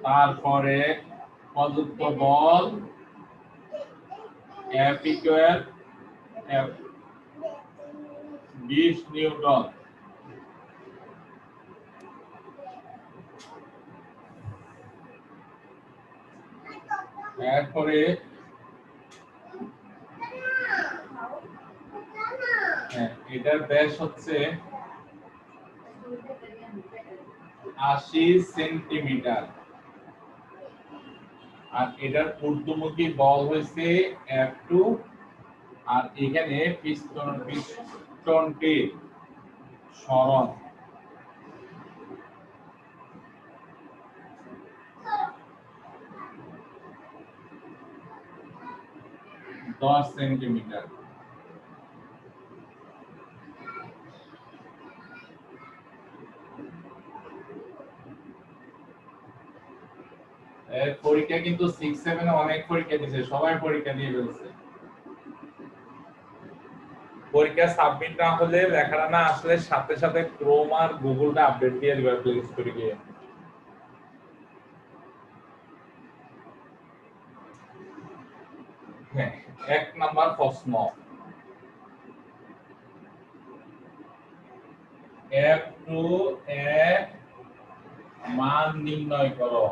তারপরে প্রযুক্ত বল F equal F 20 Newton. এরপরে এটার ব্যাস হচ্ছে 80 সেন্টিমিটার আর এটার ঊর্ধ্বমুখী বল হয়েছে F2 আর এখানে পিস্টনটির সরণ 10 সেন্টিমিটার। পরীক্ষা কিন্তু 6 7 এ অনেক পরীক্ষা দিয়েছে, সবাই পরীক্ষা দিয়ে ফেলছে। পরীক্ষা সাবমিট না হলে লেখাটা না আসলে সাথে সাথে ক্রোম আর গুগলটা আপডেট দিয়ে দিবে প্লে স্টোরে গিয়ে। হ্যাঁ, 1 নাম্বার প্রশ্ন F2 এর মান নির্ণয় করো।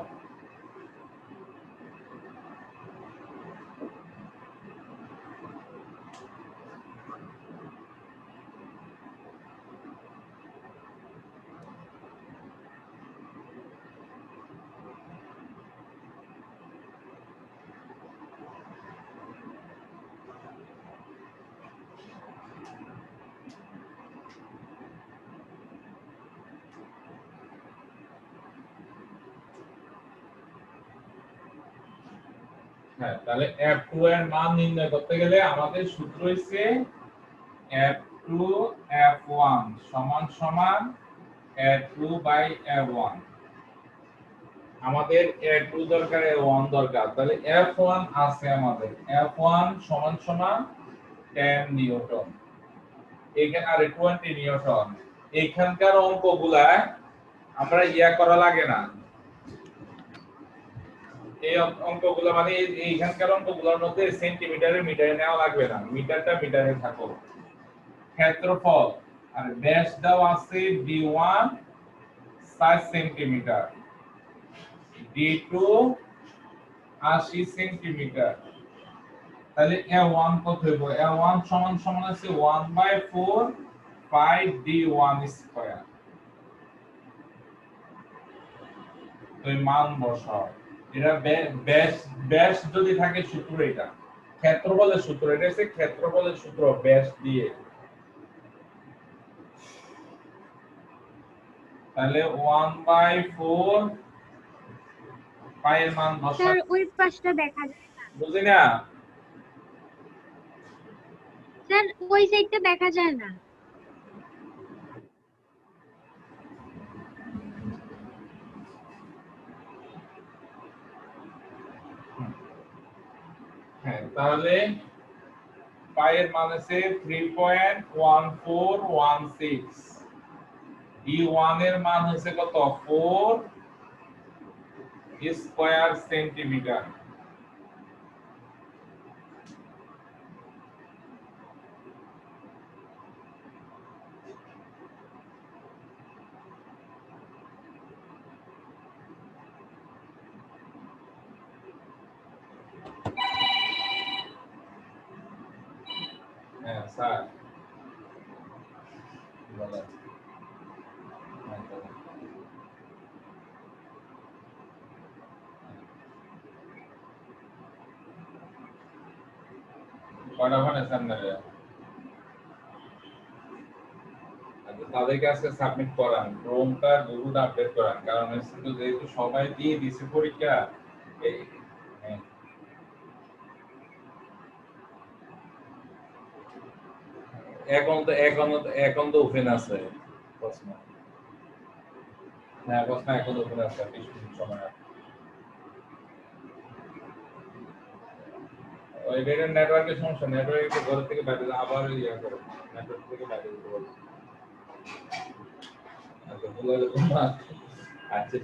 হ্যাঁ, তাহলে F2 এর মান নির্ণয় করতে গেলে আমাদের সূত্র হইছে F2 F1 সমান সমান A2/A1। আমাদের A2 দরকার, A1 দরকার, তাহলে F1 আছে আমাদের। F1 সমান সমান 10 নিউটন, এখানে আর 20 নিউটন। এখানকার অঙ্কগুলা আমরা ইয়া করা লাগে না, এই অঙ্কগুলো মানে এইখানকার অঙ্কগুলোর মধ্যে সেন্টিমিটারে মিটারে নেওয়া লাগবে না, মিটারটা মিটারে থাকো। ক্ষেত্রফল আর ব্যাস দাও আছে d1 60 সেন্টিমিটার, d2 80 সেন্টিমিটার, তাহলে a1 কত হইব? a1 সমান সমান আছে 1/4 5d1 স্কয়ার। তো এই মান বসাও, এটা ব্যাস, ব্যাস যদি থাকে সূত্র এটা, ক্ষেত্রফলের সূত্র এটা হচ্ছে ক্ষেত্রফলের সূত্র ব্যাস দিয়ে। তাহলে 1/4 পাই এর মান বসাও। স্যার ওই পাশটা দেখা যায় না, বুঝি না স্যার ওই সাইডটা দেখা যায় না। হ্যাঁ, তাহলে পাই এর মান আছে 3.1416, d1 এর মান হচ্ছে কত? 4 স্কয়ার সেন্টিমিটার। হ্যাঁ স্যার বলেন। কয়টা বানাইছে আপনারা? তাদেরকে আজকে সাবমিট করান, ক্রোমটা গুগলটা আপডেট করান, কারণ কিন্তু যেহেতু সবাই দিয়ে দিছে পরীক্ষা। এই হ্যাঁ, এখন তো ওপেন আছে প্রশ্ন। হ্যাঁ, প্রশ্ন এখন ওপেন আছে, 20 মিনিট সময় আছে। ওই ডেটার নেটওয়ার্কের সমস্যা, নেটওয়ার্কের ঘর থেকে বাইরে আবার ইয়া করো, নেটওয়ার্ক থেকে বাইরে যেতে বলো। আচ্ছা বলে আচ্ছা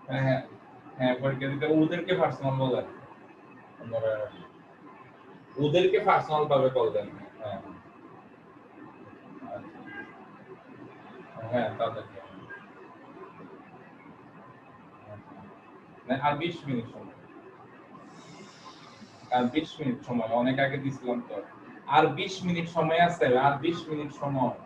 হ্যাঁ হ্যাঁ হ্যাঁ, পরীক্ষা দিতে ওদেরকে পার্সোনাল বলেন, ওদেরকে পার্সোনাল ভাবে কল দেন। হ্যাঁ হ্যাঁ তাদেরকে। আর 20 মিনিট সময়, আর 20 মিনিট সময়, অনেক আগে দিছিলাম তো। আর 20 মিনিট সময় আছে, আর 20 মিনিট সময়।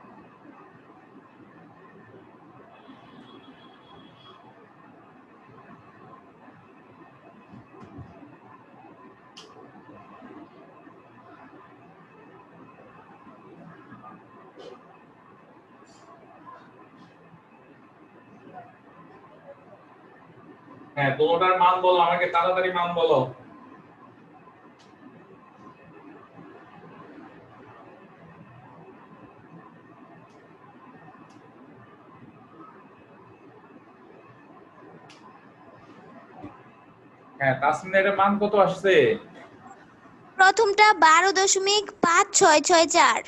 হ্যাঁ, দুটোটার মান বলো আমাকে, তাড়াতাড়ি মান বলো। হ্যাঁ, তাসমিনের মান কত আসছে? প্রথমটা 12.5664।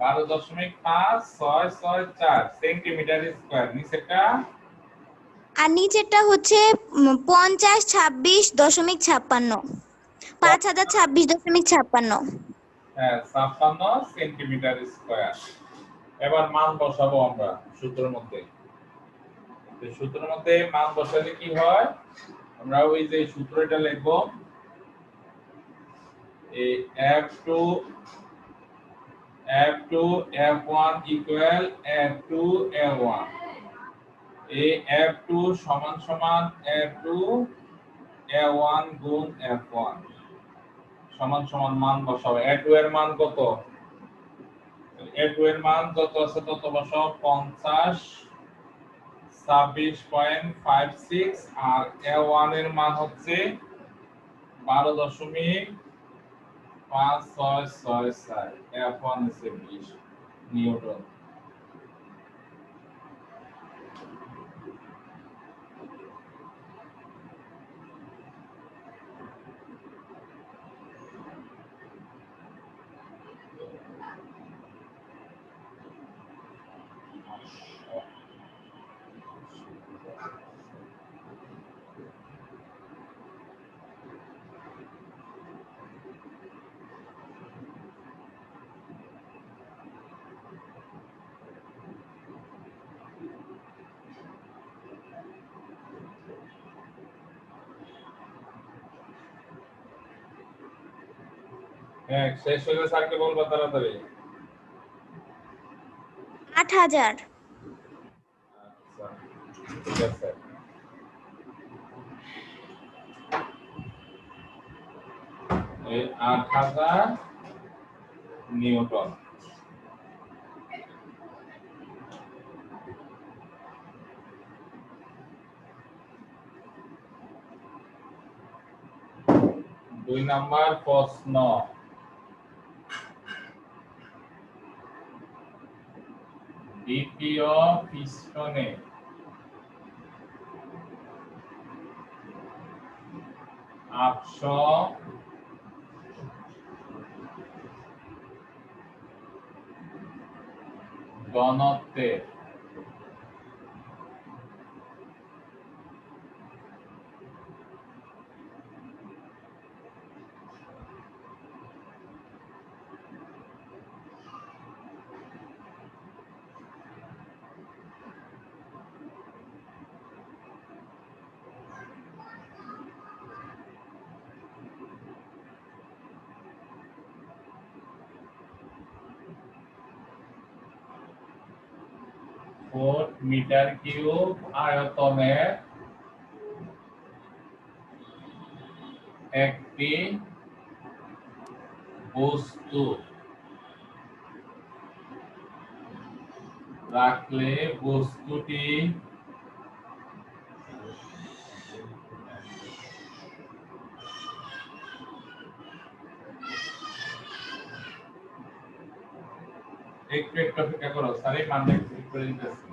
12.5664 সেন্টিমিটার স্কয়ার। নিচেরটা? আর নিচেরটা হচ্ছে 5026.56, 5026.56। হ্যাঁ, 56 সেন্টিমিটার স্কয়ার। এবার মান বসাবো আমরা সূত্রের মধ্যে। তো সূত্রের মধ্যে মান বসালে কি হয়, আমরা ওই যে সূত্রটা লিখব, এই F2 F1 equal F2 F1। এই F2 সমান সমান F2 A1 গুণ F1 সমান সমান মান বসাবো। A2 এর মান কত? A2 এর মান যত আছে তত বসাও, 50 26.56। আর A1 এর মান হচ্ছে 12.5664। F1 হচ্ছে 20 নিউটন। হ্যাঁ, শেষ হলে স্যারকে বলবা তাড়াতাড়ি। 8000। আচ্ছা, ঠিক আছে। এই 8000 নিউটন। দুই নাম্বার প্রশ্ন, দ্বিতীয় পিস্টনে আটশো ঘনত্বের মিটার কিউব আয়তনের একটি বস্তু রাখলে বস্তুটি একটু একটু অপেক্ষা করো, স্যার এই মানটা ঠিক করে দিতেছি।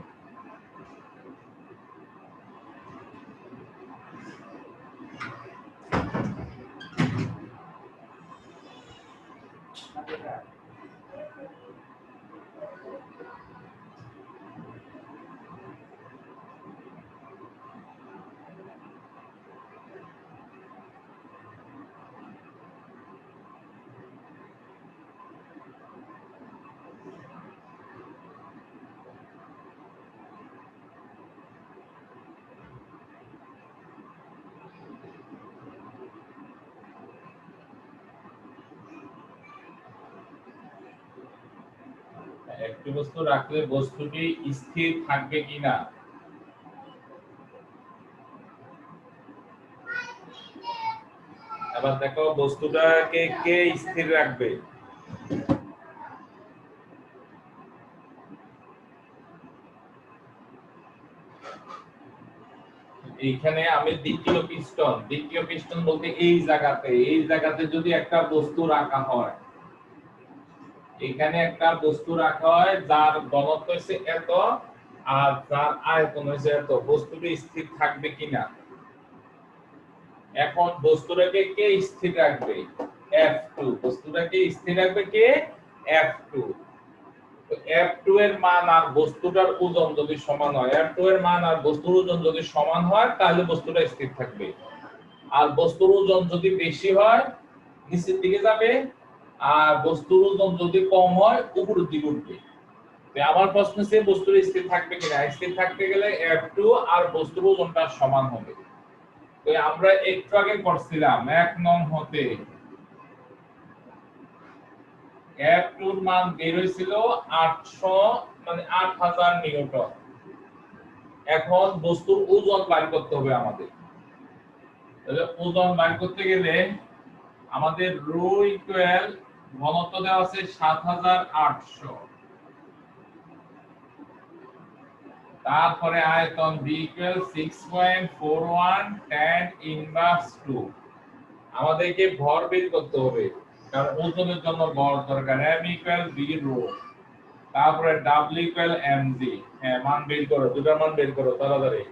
একটি বস্তু রাখলে বস্তুটি স্থির থাকবে কিনা। এবার দেখো বস্তুটাকে কে স্থির রাখবে। এইখানে আমি দ্বিতীয় পিস্টন বলতে এই জায়গাতে যদি একটা বস্তু রাখা হয়, এখানে একটা বস্তু রাখা হয় যার ঘনত্ব হচ্ছে এত আর যার আয়তন হচ্ছে এত, বস্তুটি স্থির থাকবে কিনা। এখন বস্তুটাকে কে স্থির রাখবে, F2। বস্তুটাকে স্থির রাখবে কে, F2। তো F2 এর মান আর বস্তুটার ওজন যদি সমান হয়, F2 এর মান আর বস্তুর ওজন যদি সমান হয় তাহলে বস্তুটা স্থির থাকবে। আর বস্তুর ওজন যদি বেশি হয় নিচের দিকে যাবে, আর বস্তুর ওজন যদি কম হয় উপরের দিকে উঠবে। তো আমার প্রশ্ন হচ্ছে বস্তুর স্থির থাকবে কিনা। স্থির থাকতে গেলে F2 আর বস্তুর ওজনটা সমান হবে। তো আমরা একটু আগে করছিলাম 1 নং হতে F2 এর মান বের হয়েছিল 800 মানে 8000 নিউটন। এখন বস্তুর ওজন বের করতে হবে আমাদের। তাহলে ওজন বের করতে গেলে আমাদের রো ইকুয়াল ঘনত্ব দেওয়া আছে 7800, তারপরে আয়তন b ইকুয়াল 6.41 tan ইনভার্স 2। আমাদেরকে ভর বের করতে হবে কারণ ওজনের জন্য ভর দরকার। m ইকুয়াল b রো, তারপরে w ইকুয়াল mg। হ্যাঁ, মান বের করো, দুটার মান বের করো তাড়াতাড়ি।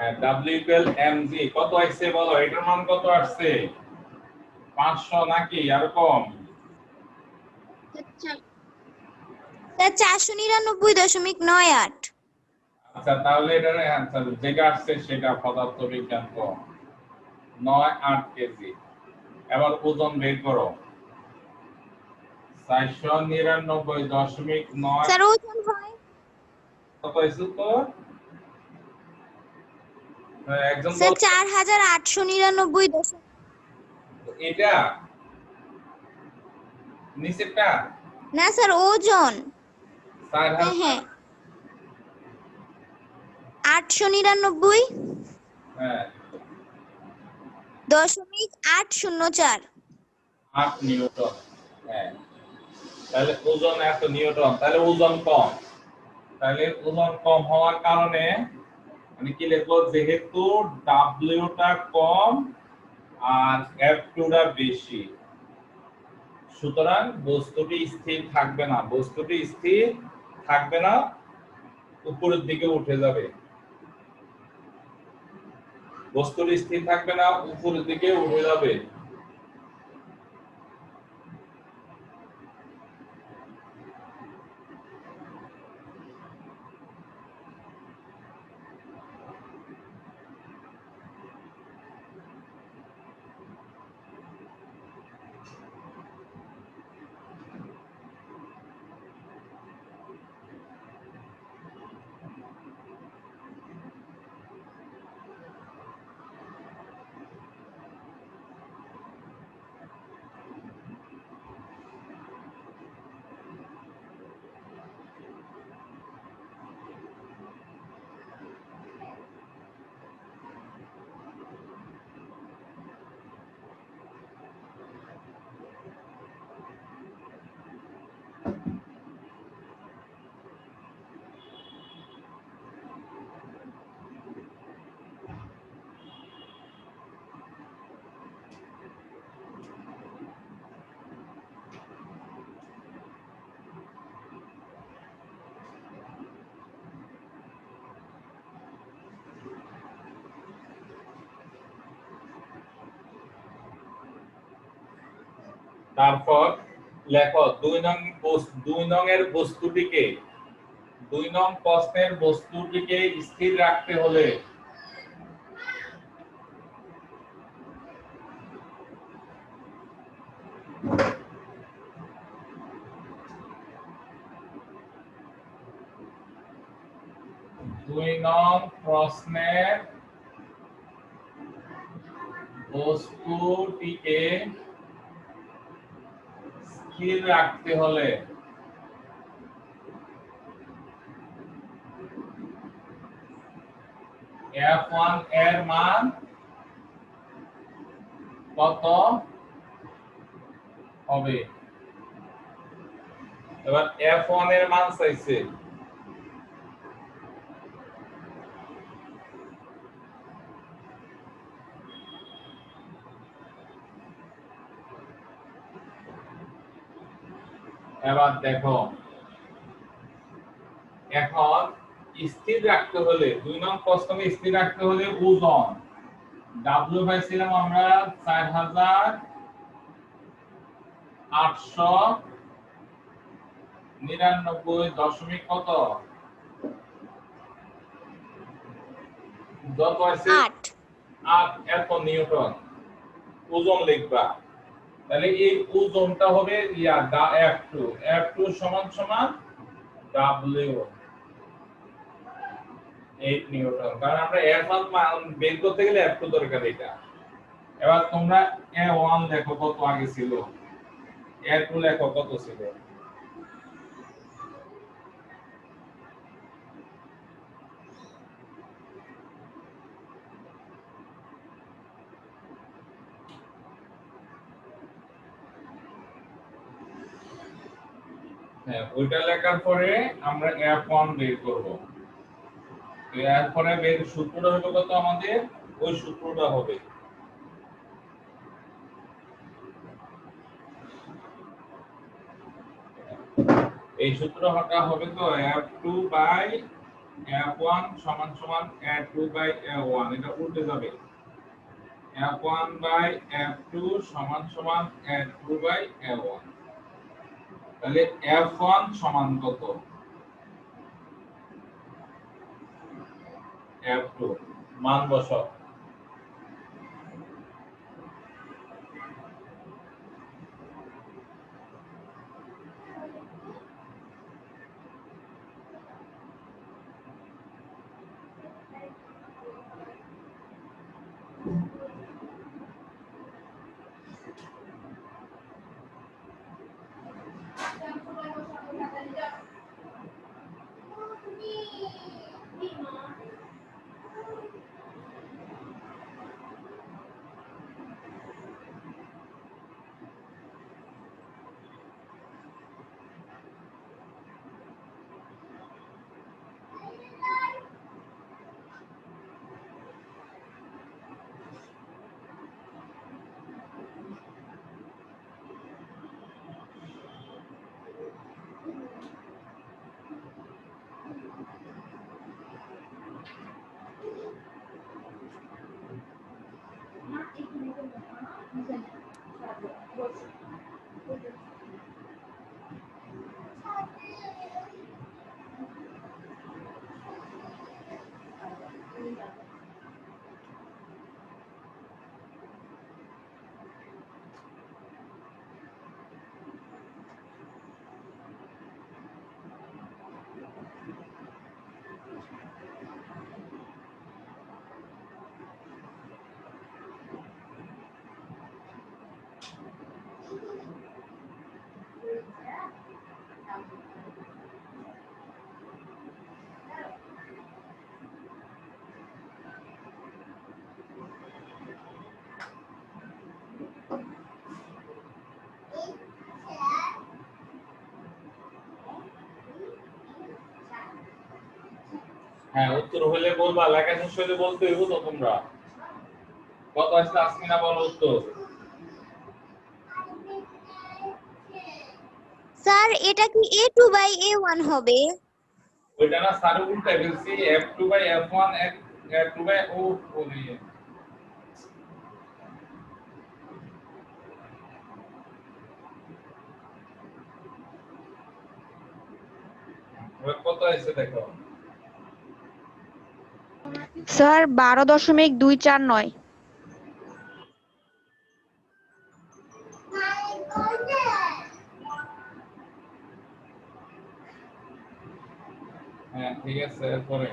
হ্যাঁ, w ইকুয়াল mg কত আসছে বলো, এটার মান কত আসছে? 500 নাকি আর কম? স্যার 499.98। আচ্ছা, তাহলে এটার অ্যানসার যেটা আসছে সেটা পদার্থবিজ্ঞান ক 98 কেজি। এবার ওজন বের করো 499.9। স্যার ওজন হয় কত হয়েছে তো? একজন স্যার বল। 4899. এটা নিচেরটা না স্যার ওজন। 4000। হ্যাঁ 899. হ্যাঁ, 0.804। 8 নিউটন। হ্যাঁ, তাহলে ওজন এত নিউটন, তাহলে ওজন কম। তাহলে ওজন কম হওয়ার কারণে আমি কি লিখবো, যেহেতু W টা কম আর F2 টা বেশি, সুতরাং বস্তুটি স্থির থাকবে না। বস্তুটি স্থির থাকবে না, উপরের দিকে উঠে যাবে। বস্তুটি স্থির থাকবে না, উপরের দিকে উঠে যাবে। তারপর লেখো 2 নং এর বস্তুটিকে 2 নং প্রশ্নের বস্তুটিকে স্থির রাখতে হলে দুই নং প্রশ্নের বস্তুটিকে স্থির রাখতে হলে f1 এর মান কত হবে? এবার f1 এর মান চাইছে। এবার দেখো, এখন স্থির রাখতে হলে 2 নং প্রশ্নকে স্থির রাখতে হলে ওজন W পাইছিলাম আমরা 4899 কত যত আছে 8 এত নিউটন ওজন লিখবা। তাহলে এই ওজনটা হবে F2 সমান সমান W 8 নিউটন, কারণ আমরা F1 মান বের করতে গেলে F2 দরকার এটা। এবার তোমরা A1 দেখো কত আগে ছিল, A2 লেখো কত ছিল। হ্যাঁ, ওইটা লেখার পরে আমরা F1 বের করব। এরপরে বের সূত্রটা হবে কত আমাদের, ওই সূত্রটা হবে এই সূত্রটা হবে তো F2 বাই F1 সমান সমান A2 বাই A1, এটা উল্টে যাবে। F1 বাই F2 সমান সমান A2 বাই A1। তাহলে F1 সমান কত? F2 মান বসাও। হ্যাঁ, উত্তর হলে বলবা, লেখা শেষ হলে বলতে হইব তো তোমরা। কত আসলে আসমিনা বলো উত্তর। স্যার এটা কি A2 বাই A1 হবে? ওইটা না স্যার উল্টা ফেলছি, F2 by F1 F2 by O বলি। কত আছে দেখো। স্যার 12.249। হ্যাঁ ঠিক আছে, এরপরে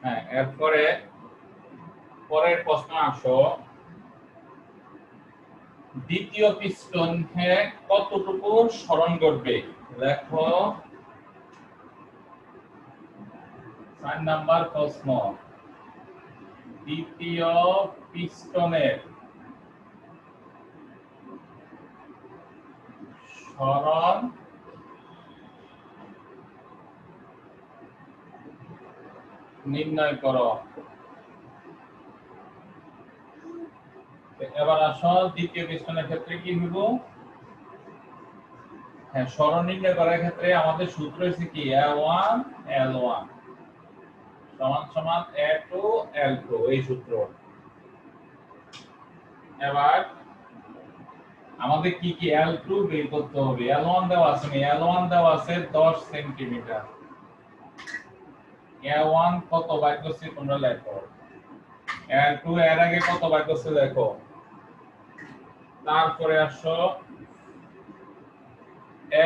হ্যাঁ এরপরে পরের প্রশ্ন আসো, দ্বিতীয় পিস্টনে কতটুকু সরণ করবে? দেখো 4 নাম্বার প্রশ্ন, দ্বিতীয় পিস্টনের সরণ নির্ণয় করো। এবার আসো দ্বিতীয় পিস্টনের ক্ষেত্রে কি হইব? হ্যাঁ, সরণ নির্ণয় করার ক্ষেত্রে আমাদের সূত্র হচ্ছে কি, A1 L1 সমান সমান A2 L2, এই সূত্র। এবার আমাদের কি কি L2 বের করতে হবে। L1 দেওয়া আছে, L1 দেওয়া আছে 10 সেন্টিমিটার। A1 কত বাই করছে তোমরা লেখো, L2 এর আগে কত বাই করছে লেখো। তারপরে আসো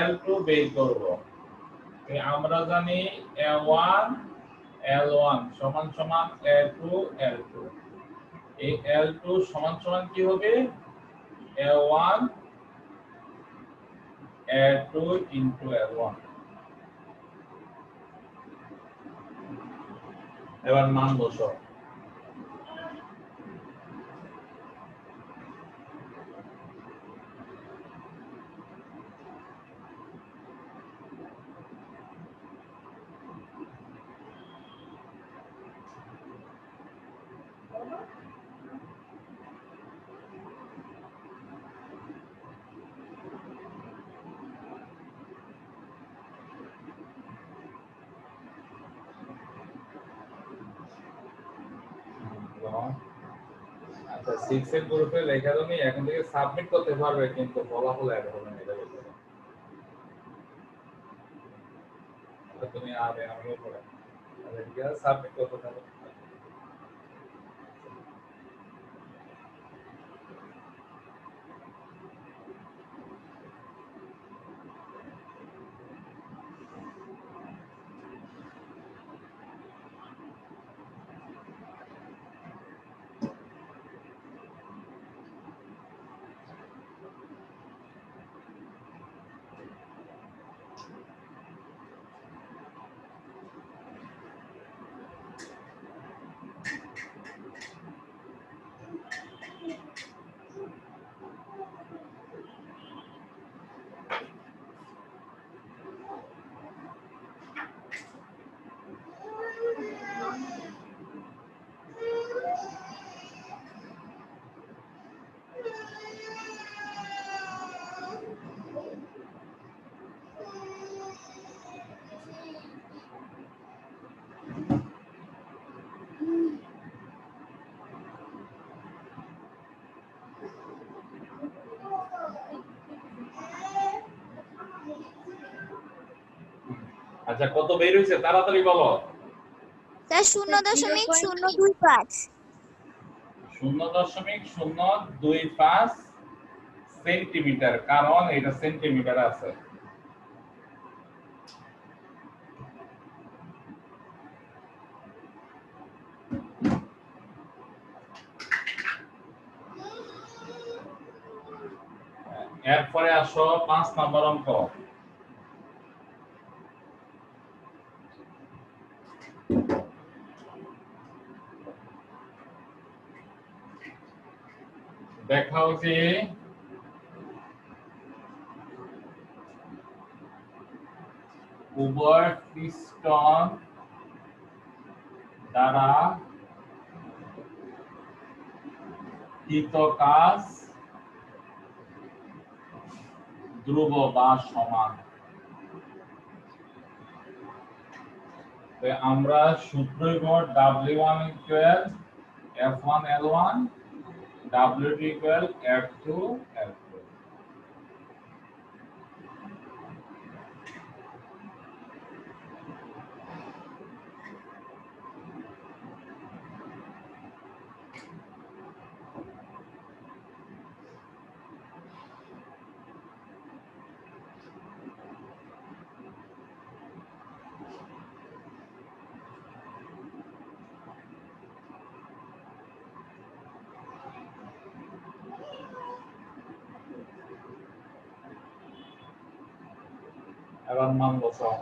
L2 বের করব। আমরা জানি A1 L1 সমান সমান A2 L2। এই L2 সমান সমান কি হবে, A1 A2 into L1। এবার মান বসাও। আচ্ছা 6 এর গ্রুপে লেখা তুমি এখন থেকে সাবমিট করতে পারবে, কিন্তু ফলাফল অ্যাড হবে না, এটা বলতে হবে। তুমি আগে আমিও পড়ে এটা সাবমিট করতে থাকো। আচ্ছা কত বের হইছে তাড়াতাড়ি বলো। স্যার 0.025। 0.025 সেন্টিমিটার, কারণ এটা সেন্টিমিটার আছে। এরপরে আসো 5 নম্বর অঙ্ক। দেখাও যে উভয় পিস্টন দ্বারা কৃত কাজ ধ্রুব বা সমান। আমরা সূত্রই মোট W1 equal F1 L1, W2 equal F2 L2। এবার মান বসাও।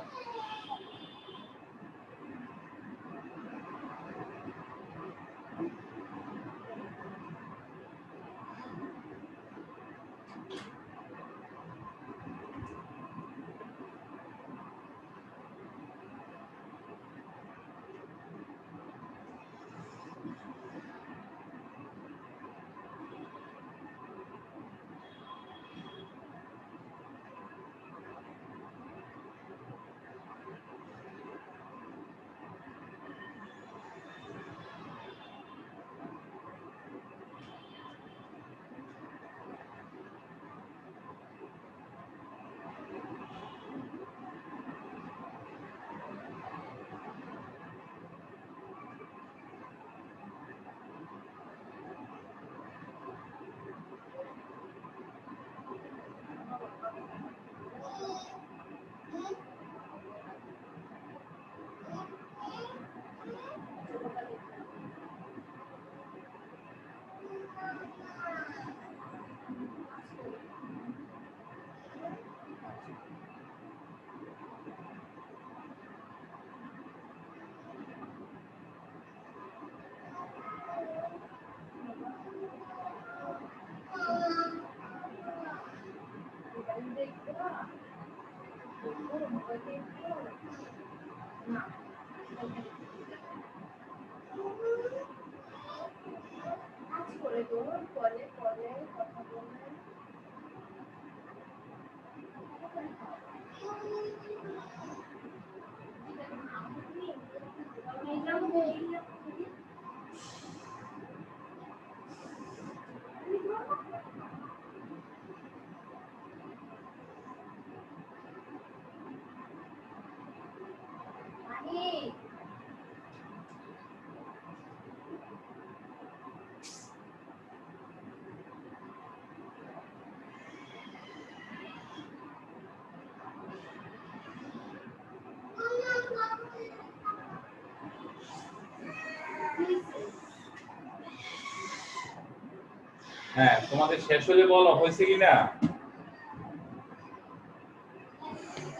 হ্যাঁ, তোমাদের শেষ হলে বলো হয়েছে কিনা।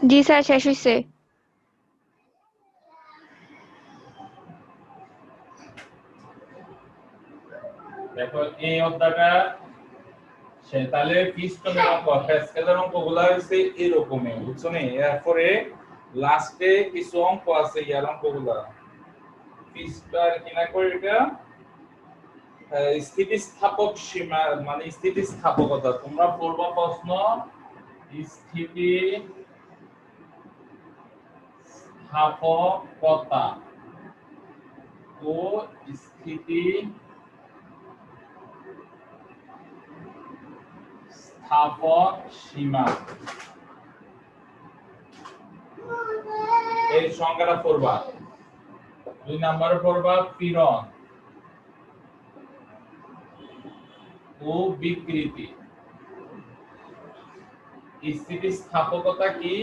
জি স্যার, শেষ হইছে। দেখো এই অধ্যায়টা তাহলে পিস্টনের অঙ্ক, ফ্যাসকেলের অঙ্কগুলো হইছে এরকমই, বুঝছো নি? এরপরে লাস্টে কিছু অঙ্ক আছে, ইয়ার অঙ্কগুলো পিস্টন কিনা করে এটা স্থিতিস্থাপক সীমা মানে স্থিতিস্থাপকতা। তোমরা পূর্ব প্রশ্ন স্থিতিস্থাপকতা ও স্থিতিস্থাপক সীমা এর সংজ্ঞাটা পড়বা। 2 নম্বরে পড়বা পীড়ন। ও বিকৃতি। স্থিতিস্থাপকতা কি?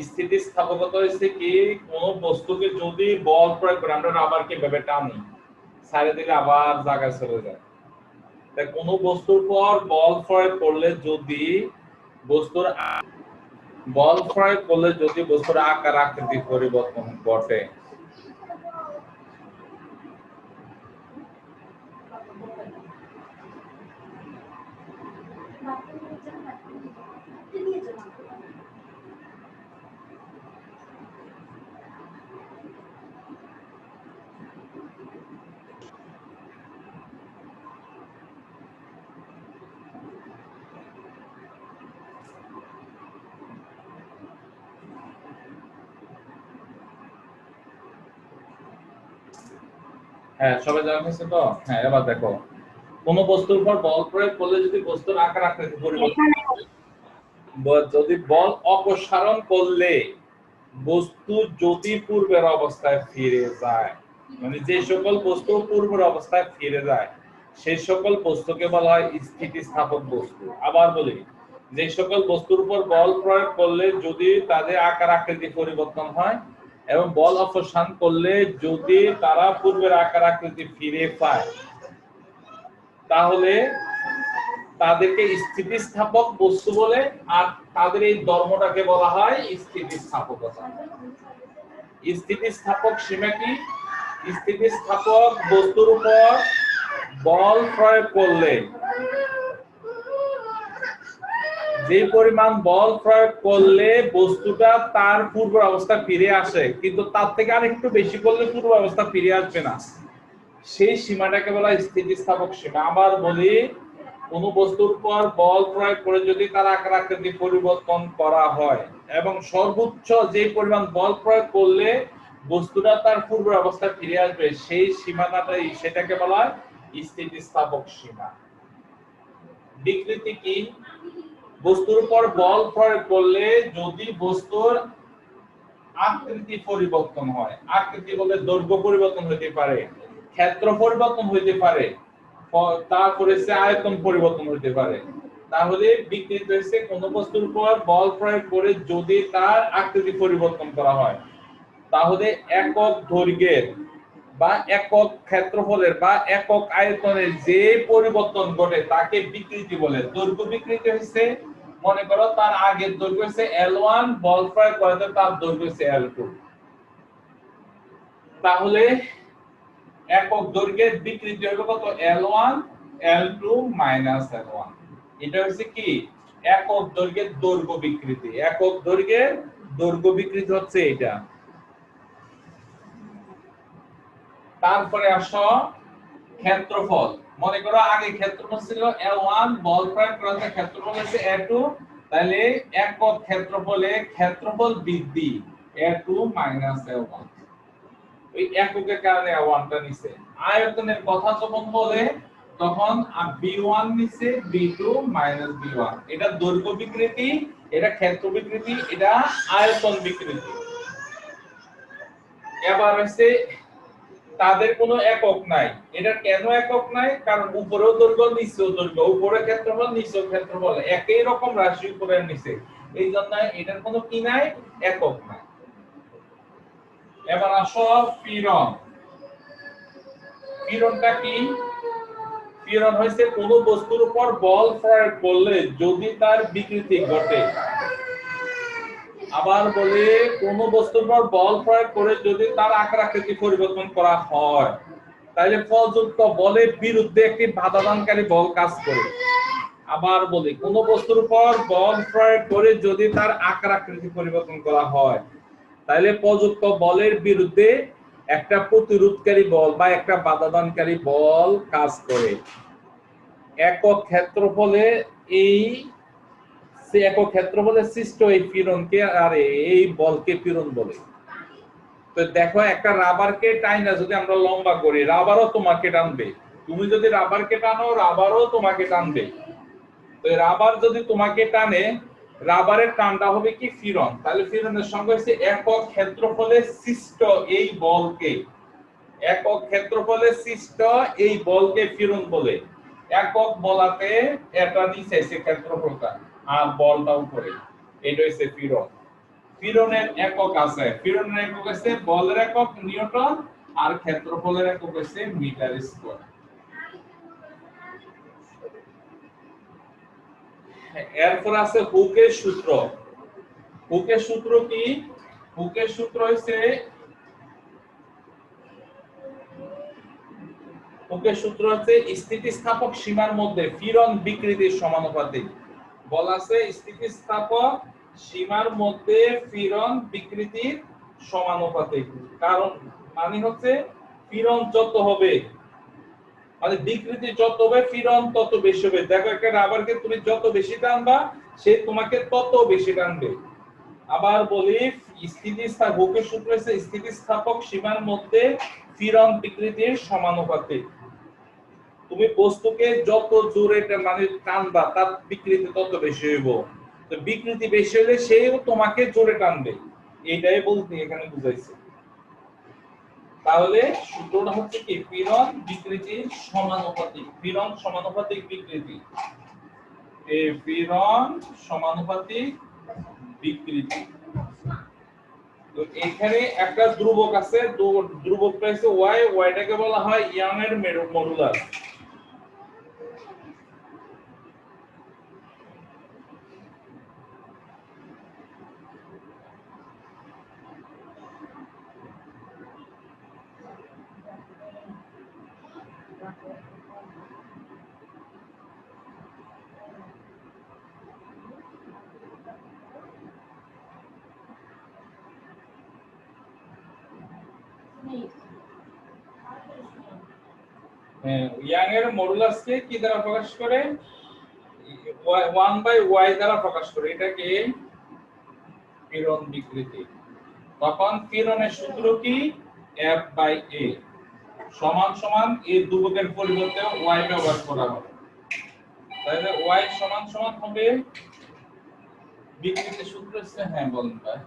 স্থিতিস্থাপকতা হচ্ছে কি কোন বস্তুকে যদি বল প্রয়োগ করে, আমরা রাবারকে ভেবে টানি, ছাড়ে দিলে আবার জায়গায় চলে যায়। তাই কোন বস্তুর পর বল প্রয়োগ করলে যদি বস্তুর আকার আকৃতি পরিবর্তন ঘটে। হ্যাঁ, সবাই জানা হয়েছে তো? হ্যাঁ, এবার দেখো কোন বস্তুর উপর বল প্রয়োগ করলে যদি বস্তুর আকার আকৃতি পরিবর্তন, যদি বল অপসারণ করলে বস্তু যদি পূর্বের অবস্থায় ফিরে যায়, মানে যে সকল বস্তু পূর্বের অবস্থায় ফিরে যায় সেই সকল বস্তুকে বলা হয় স্থিতিস্থাপক বস্তু। আবার বলি, যে সকল বস্তুর উপর বল প্রয়োগ করলে যদি তাদের আকার আকৃতি পরিবর্তন হয় এবং বল অপসারণ করলে যদি তারা পূর্বের আকার আকৃতি ফিরে পায়, তাহলে তাদেরকে স্থিতিস্থাপক বস্তু বলে, আর তাদের এই ধর্মটাকে বলা হয় স্থিতিস্থাপকতা। স্থিতিস্থাপক সীমা কি? স্থিতিস্থাপক বস্তুর উপর বল প্রয়োগ করলে যে পরিমাণ বল প্রয়োগ করলে বস্তুটা তার পূর্ব অবস্থা ফিরে আসে, কিন্তু তার থেকে আর একটু বেশি করলে পূর্ব অবস্থা ফিরে আসবে না, সেই সীমাটাকে বলা হয় স্থিতিস্থাপক সীমা। আবার বলি, কোন বস্তুর উপর বল প্রয়োগ করে যদি তার আকার আকৃতি পরিবর্তন করা হয় এবং সর্বোচ্চ যে পরিমাণ বল প্রয়োগ করলে বস্তুটা তার পূর্ব অবস্থায় ফিরে আসবে, সেই সীমানাটাই সেটাকে বলা হয় স্থিতিস্থাপক সীমা। বিকৃতি কি? বস্তুর উপর বল প্রয়োগ করলে যদি বস্তুর আকৃতি পরিবর্তন হয়, আকৃতি বলতে দৈর্ঘ্য পরিবর্তন হতে পারে, ক্ষেত্র পরিবর্তন হতে পারে, তারপরে আয়তন পরিবর্তন হতে পারে, তাহলে বিকৃতি হচ্ছে কোন বস্তুর উপর বল প্রয়োগ করে যদি তার আকৃতি পরিবর্তন করা হয়, তাহলে একক দৈর্ঘ্যের বা একক ক্ষেত্রফলের বা একক আয়তনের যে পরিবর্তন ঘটে তাকে বিকৃতি বলে। দৈর্ঘ্য বিকৃতি হচ্ছে, মনে করো তার আগের দৈর্ঘ্য হচ্ছে L1, বল প্রয়োগ করলে তার দৈর্ঘ্য হচ্ছে L2, তাহলে একক দৈর্ঘ্যের বিকৃতি হবে কত? L1 L2 L1। এটা হচ্ছে কি একক দৈর্ঘ্যের দৈর্ঘ্য বিকৃতি। একক দৈর্ঘ্যের দৈর্ঘ্য বিকৃতি হচ্ছে এটা। তারপরে আসো ক্ষেত্রফল। মনে করো আগে ক্ষেত্রফল ছিল L1, বল প্রয়োগ করলে ক্ষেত্রফল হচ্ছে A2, তাহলে একক ক্ষেত্রফলে ক্ষেত্রফল বৃদ্ধি A2 L1, ওই এককের কারণে A1টা নিচে। আয়তনের কথা যখন বলে তখন B1 নিচে, B2 B1। এটা দৈর্ঘ্য বিকৃতি, এটা ক্ষেত্র বিকৃতি, এটা আয়তন বিকৃতি। এবার হচ্ছে তাদের কোনো একক নাই। এটা কেন একক নাই? কারণ উপরেও দৈর্ঘ্য নিচেও দৈর্ঘ্য, উপরে ক্ষেত্রফল নিচেও ক্ষেত্রফল, একই রকম রাশি উপরে নিচে, এই জন্য এটার কোনো কি নাই? একক নাই। এবার আসো পীড়ন। পীড়নটা কি? পীড়ন হচ্ছে কোন বস্তুর উপর বল প্রয়োগ করলে যদি তার বিকৃতি ঘটে। আবার বলে কোন বস্তুর উপর বল প্রয়োগ করে যদি তার আকার আকৃতি পরিবর্তন করা হয়, তাহলে প্রযুক্ত বলের বিরুদ্ধে একটি বাধাদানকারী বল কাজ করে। আবার বলি, কোন বস্তুর উপর বল প্রয়োগ করে যদি তার আকার আকৃতি পরিবর্তন করা হয়, তাহলে প্রযুক্ত বলের বিরুদ্ধে একটা প্রতিরোধকারী বল বা একটা বাধাদানকারী বল কাজ করে। একক ক্ষেত্রফলে একক ক্ষেত্রফলে সৃষ্ট এই পীড়নকে এই বলকে পীড়ন বলে। তো দেখো, একটা রাবারকে টাইনা যদি আমরা লম্বা করি, রাবারও তোমাকে টানবে। তুমি যদি রাবারকে টানো, রাবারও তোমাকে টানবে। তো রাবার যদি তোমাকে টানে, রাবারের টানটা হবে কি? পীড়ন। তাহলে পীড়নের সঙ্গে হচ্ছে একক ক্ষেত্রফলে সৃষ্ট এই বলকে, একক ক্ষেত্রফলে সৃষ্ট এই বলকে পীড়ন বলে। একক বলাতে এটা নিচে এসে ক্ষেত্রফলটা আর বলটা উপরে, এটা হচ্ছে পীড়ন। পীড়নের একক আছে, পীড়নের একক আছে বলের একক নিউটন আর ক্ষেত্রফলের একক হচ্ছে মিটার স্কয়ার। এরপর আছে হুকের সূত্র। হুকের সূত্র কি? হুকের সূত্র হচ্ছে হুকের সূত্র হচ্ছে স্থিতিস্থাপক সীমার মধ্যে পীড়ন বিকৃতির সমানুপাতিক। বলা আছে স্থিতিস্থাপক সীমার মধ্যে পীড়ন বিকৃতির সমানুপাতিক। কারণ মানে হচ্ছে পীড়ন যত হবে মানে বিকৃতি যত হবে পীড়ন তত বেশি হবে। দেখো একটা রাবারকে তুমি যত বেশি টানবা সে তোমাকে তত বেশি টানবে। আবার বলি স্থিতিস্থাপক হুকের সূত্র হচ্ছে স্থিতিস্থাপক সীমার মধ্যে পীড়ন বিকৃতির সমানুপাতিক। তুমি বস্তুকে যত জোরে মানে টানবা তার বিকৃতি তত বেশি হইব। তো বিকৃতি বেশি হলে সেও তোমাকে জোরে টানবে, এটাই বলতে এখানে বুঝাইছে। তাহলে সূত্রটা হচ্ছে কি পীড়ন বিকৃতির সমানুপাতিক। পীড়ন সমানুপাতিক বিকৃতি, এই পীড়ন সমানুপাতিক বিকৃতি। তো এখানে একটা ধ্রুবক আছে, ধ্রুবকটা হচ্ছে y, yটাকে বলা হয় ইয়াং এর মডুলাস। ইয়াং এর মডুলাসকে কি দ্বারা প্রকাশ করে? 1/y দ্বারা প্রকাশ করে। এটাকে পীড়ন বিকৃতি। তখন পীড়নের সূত্র কি? F/a সমান সমান এই ধ্রুবকের পরিবর্তে y ব্যবহার করা হবে। তাহলে y সমান সমান হবে বিকৃতির সূত্র হচ্ছে, হ্যাঁ বলুন ভাই।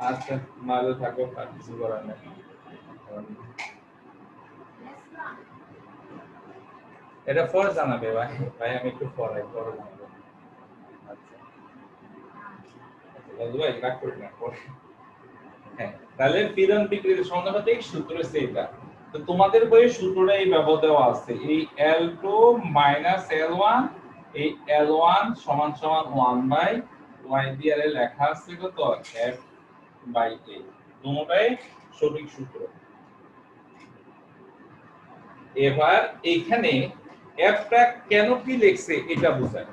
আচ্ছা ভালো থাকো, আর কিছু করার নেই। এটা পরে জানাবে ভাই, ভাই আমি একটু পরে জানাবো। আচ্ছা দাদু ভাই রাগ করি না পরে। হ্যাঁ তাহলে পীড়ন বিকৃতির সমানুপাতিক সূত্র হচ্ছে এটা। তো তোমাদের বইয়ে সূত্রটা এইভাবে দেওয়া আছে, এই L2 - L1, এই L1 সমান সমান 1/y দিয়ে লেখা আছে কত F/a। দুটোটাই সঠিক সূত্র। এবার এখানে Fটা কেন কি লিখছে এটা বোঝায়।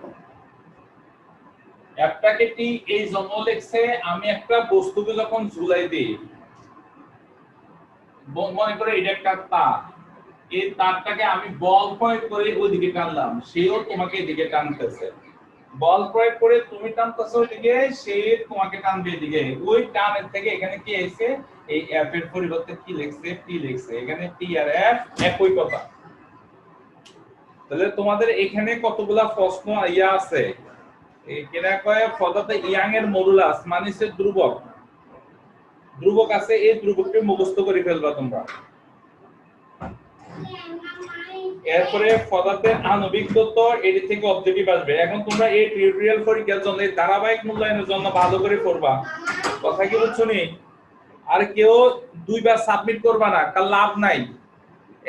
Fটাকে কি এই জন্য লিখছে, আমি একটা বস্তুকে যখন ঝুলাই দিই, মনে করে এটা একটা তার, এই তারটাকে আমি বল প্রয়োগ করে ওইদিকে টানলাম, সেও তোমাকে এদিকে টানতেছে। বল প্রয়োগ করে তুমি টানতেছো ওইদিকে, সে তোমাকে টানবে এদিকে। ওই টানের থেকে এখানে কি আইছে, এই F এর পরিবর্তে কি লিখছে, P লিখছে। এখানে P আর F একই কথা। তাহলে তোমাদের এখানে কতগুলা প্রশ্ন আছে, এই কেনা কয় পদার্থ ইয়াং এর মডুলাস মানে হচ্ছে ধ্রুবক। ধ্রুবক আছে, এই ধ্রুবককে মুখস্থ করে ফেলবা তোমরা। এরপরে পদার্থের আণবিক তত্ত্ব, এটি থেকে অবজেক্টিভ আসবে। এখন তোমরা এই টিউটোরিয়াল পরীক্ষার জন্য ধারাবাহিক মূল্যায়নের জন্য ভালো করে পড়বা, কথা কি বুঝছো নি? আর কেউ দুইবার সাবমিট করবা না, কার লাভ নাই।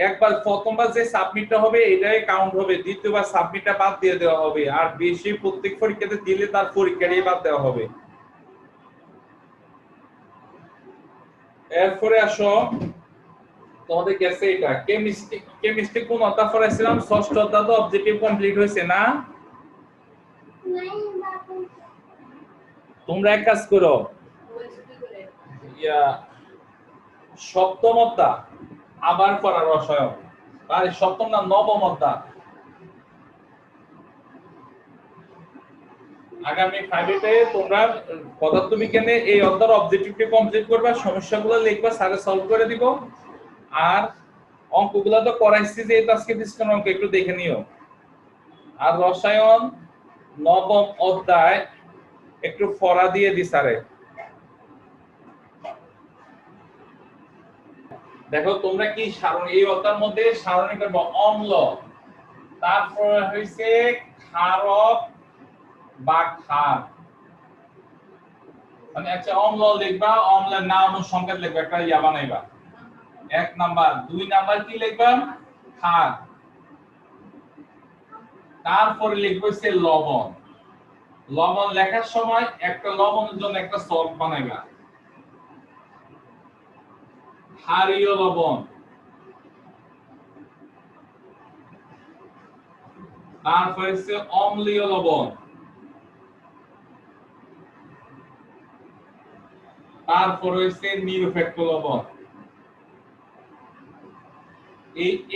একবার প্রথমবার যে সাবমিটটা হবে এটাই কাউন্ট হবে, দ্বিতীয়বার সাবমিটটা বাদ দিয়ে দেওয়া হবে। আর বেশি প্রত্যেক পরীক্ষাতে দিলে তার পরীক্ষাটাই বাদ দেওয়া হবে। এরপরে আসো তোমাদের কাছে এটা কেমিস্ট্রি কোন অধ্যায় পড়াইছিলাম? ষষ্ঠ অধ্যায় তো অবজেক্টিভ কমপ্লিট হয়েছে না? তোমরা এক কাজ করো, সপ্তম অধ্যায় আবার পড়া রসায়ন, আর সপ্তম না নবম অধ্যায় আগামী 5 তে তোমরা পদার্থবিজ্ঞানে এই অধ্যায়ের অবজেক্টিভটি কমপ্লিট করবা, সমস্যাগুলো লিখবা, স্যারে সলভ করে দিব। আর অঙ্কগুলো তো করাইছি, যে আজকে দৃষ্টান্ত অঙ্ক একটু দেখে নিও। আর রসায়ন নবম অধ্যায় একটু পড়া দিয়ে দি স্যারে। দেখো তোমরা কি সারণী এই অধ্যায়ের মধ্যে সারণী করবে অম্ল, তারপর হইছে ক্ষারক বা ক্ষার, মানে একটা অম্ল লিখবা, অম্লের নাম ও সংকেত লিখবা, একটা ইয়া বানাইবা 1 নাম্বার। 2 নাম্বার কি লিখবা? ক্ষার। তারপরে লিখবা হচ্ছে লবণ। লবণ লেখার সময় একটা লবণের জন্য একটা সল্ট বানাইবা, ক্ষারীয় লবণ। তারপরে হচ্ছে অম্লীয় লবণ, তারপর হচ্ছে নিরপেক্ষ লবণ।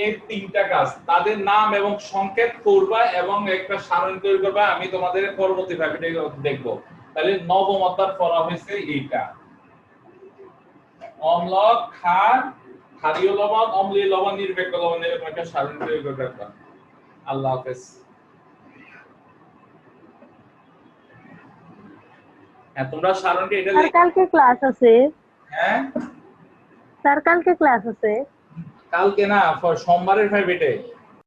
এই 3টা কাজ, তাদের নাম এবং সংকেত করবা এবং একটা সারণী তৈরি করবা। আমি তোমাদের পরবর্তী ভাবে দেখব। তাহলে নবম অধ্যায় পড়া হয়েছে এইটা, অম্ল, ক্ষার, ক্ষারীয় লবণ, অম্লীয় লবণ, নিরপেক্ষ লবণ, এরকম একটা সারণী তৈরি করে রাখবা। আল্লাহ হাফেজ। হ্যাঁ, তোমরা সারণীটা এটা স্যার কালকে ক্লাস আছে। হ্যাঁ স্যার কালকে ক্লাস আছে। কালকে না, সোমবারের প্রাইভেটে।